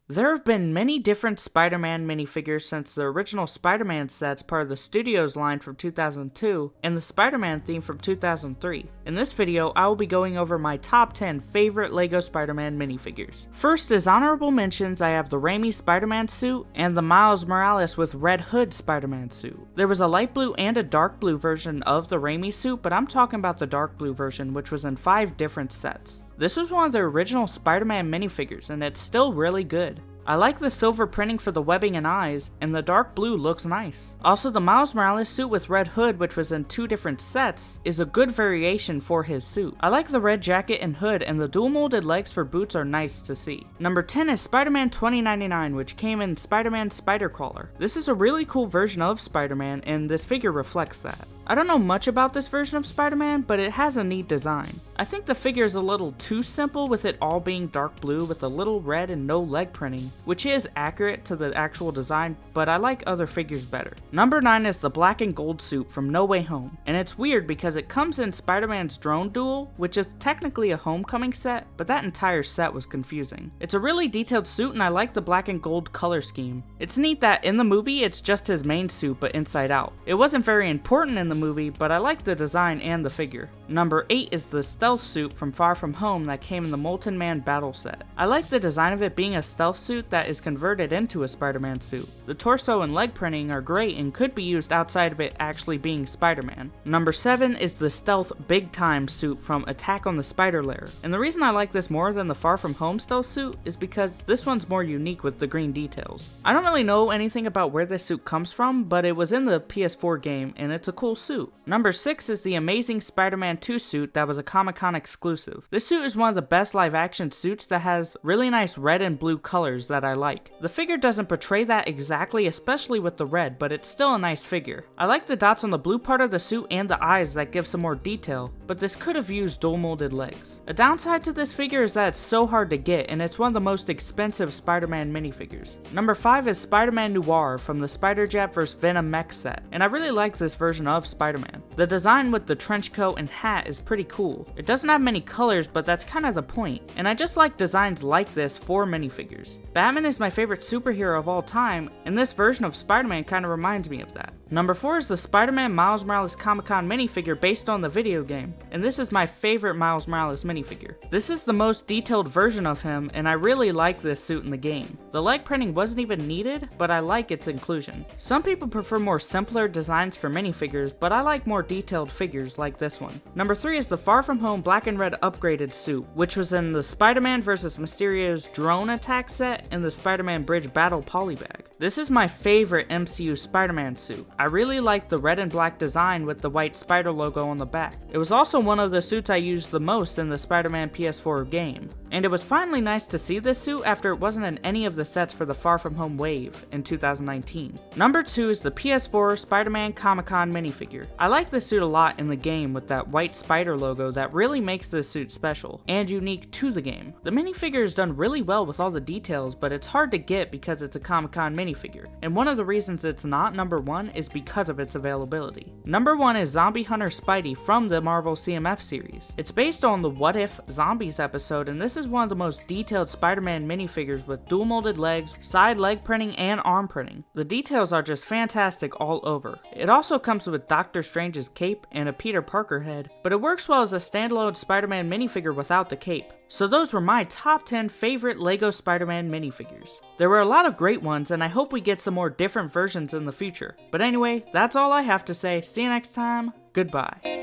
There have been many different Spider-Man minifigures since the original Spider-Man sets part of the Studios line from 2002 and the Spider-Man theme from 2003. In this video, I will be going over my top 10 favorite LEGO Spider-Man minifigures. First, as honorable mentions, I have the Raimi Spider-Man suit and the Miles Morales with Red Hood Spider-Man suit. There was a light blue and a dark blue version of the Raimi suit, but I'm talking about the dark blue version, which was in 5 different sets. This was one of the original Spider-Man minifigures, and it's still really good. I like the silver printing for the webbing and eyes, and the dark blue looks nice. Also, the Miles Morales suit with Red Hood, which was in 2 different sets, is a good variation for his suit. I like the red jacket and hood, and the dual molded legs for boots are nice to see. Number 10 is Spider-Man 2099, which came in Spider-Man Spider-Crawler. This is a really cool version of Spider-Man, and this figure reflects that. I don't know much about this version of Spider-Man, but it has a neat design. I think the figure is a little too simple with it all being dark blue with a little red and no leg printing, which is accurate to the actual design, but I like other figures better. Number 9 is the black and gold suit from No Way Home, and it's weird because it comes in Spider-Man's drone duel, which is technically a homecoming set, but that entire set was confusing. It's a really detailed suit and I like the black and gold color scheme. It's neat that in the movie it's just his main suit but inside out. It wasn't very important in the movie, but I like the design and the figure. Number 8 is the stealth suit from Far From Home that came in the Molten Man battle set. I like the design of it being a stealth suit that is converted into a Spider-Man suit. The torso and leg printing are great and could be used outside of it actually being Spider-Man. Number 7 is the stealth Big Time suit from Attack on the Spider Lair. And the reason I like this more than the Far From Home stealth suit is because this one's more unique with the green details. I don't really know anything about where this suit comes from, but it was in the PS4 game and it's a cool suit. Number 6 is the Amazing Spider-Man 2 suit that was a Comic-Con exclusive. This suit is one of the best live action suits that has really nice red and blue colors that I like. The figure doesn't portray that exactly, especially with the red, but it's still a nice figure. I like the dots on the blue part of the suit and the eyes that give some more detail, but this could have used dual molded legs. A downside to this figure is that it's so hard to get and it's one of the most expensive Spider-Man minifigures. Number 5 is Spider-Man Noir from the Spider-Jab vs. Venom mech set, and I really like this version of Spider-Man. The design with the trench coat and hat is pretty cool. It doesn't have many colors, but that's kind of the point, and I just like designs like this for minifigures. Batman is my favorite superhero of all time, and this version of Spider-Man kind of reminds me of that. Number 4 is the Spider-Man Miles Morales Comic-Con minifigure based on the video game, and this is my favorite Miles Morales minifigure. This is the most detailed version of him, and I really like this suit in the game. The leg printing wasn't even needed, but I like its inclusion. Some people prefer more simpler designs for minifigures, but I like more detailed figures like this one. Number 3 is the Far From Home black and red upgraded suit, which was in the Spider-Man vs. Mysterio's drone attack set and the Spider-Man Bridge battle polybag. This is my favorite MCU Spider-Man suit. I really like the red and black design with the white spider logo on the back. It was also one of the suits I used the most in the Spider-Man PS4 game. And it was finally nice to see this suit after it wasn't in any of the sets for the Far From Home wave in 2019. Number 2 is the PS4 Spider-Man Comic-Con minifigure. I like this suit a lot in the game with that white spider logo that really makes this suit special and unique to the game. The minifigure is done really well with all the details, but it's hard to get because it's a Comic-Con minifigure. And one of the reasons it's not number 1 is because of its availability. Number 1 is Zombie Hunter Spidey from the Marvel CMF series. It's based on the What If Zombies episode, and this is one of the most detailed Spider-Man minifigures with dual molded legs, side leg printing, and arm printing. The details are just fantastic all over. It also comes with Doctor Strange's cape and a Peter Parker head, but it works well as a standalone Spider-Man minifigure without the cape. So those were my top 10 favorite LEGO Spider-Man minifigures. There were a lot of great ones, and I hope we get some more different versions in the future. But anyway, that's all I have to say. See you next time. Goodbye.